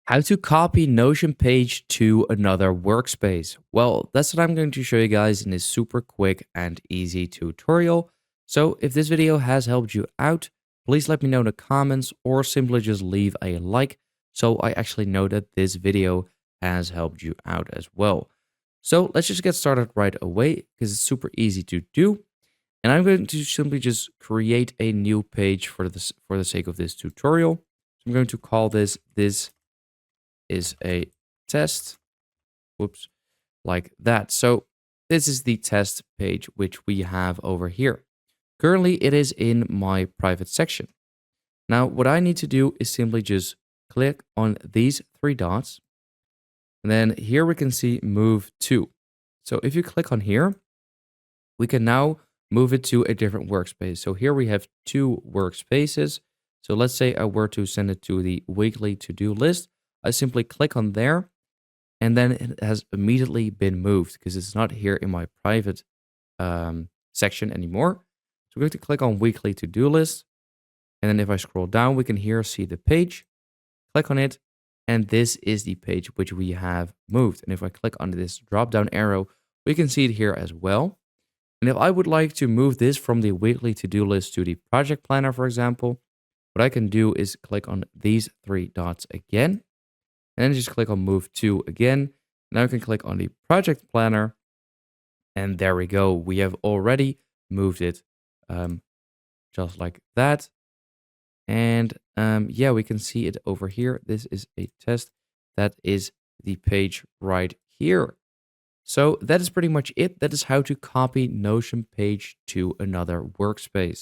How to copy Notion page to another workspace. Well, that's what I'm going to show you guys in this super quick and easy tutorial. So if this video has helped you out, please let me know in the comments or simply just leave a like so I actually know that this video has helped you out as well. So let's just get started right away because it's super easy to do. And I'm going to simply just create a new page for the sake of this tutorial. So I'm going to call this is a test, whoops, like that. So this is the test page which we have over here. Currently, it is in my private section. Now, what I need to do is simply just click on these three dots. And then here we can see move to. So if you click on here, we can now move it to a different workspace. So here we have two workspaces. So let's say I were to send it to the weekly to-do list. I simply click on there and then it has immediately been moved because it's not here in my private section anymore. So we're going to click on weekly to-do list. And then if I scroll down, we can here see the page, click on it. And this is the page which we have moved. And if I click on this drop down arrow, we can see it here as well. And if I would like to move this from the weekly to-do list to the project planner, for example, what I can do is click on these three dots again, and then just click on move to again. Now I can click on the project planner, and there we go. We have already moved it just like that. And yeah, we can see it over here. This is a test. That is the page right here. So that is pretty much it. That is how to copy Notion page to another workspace.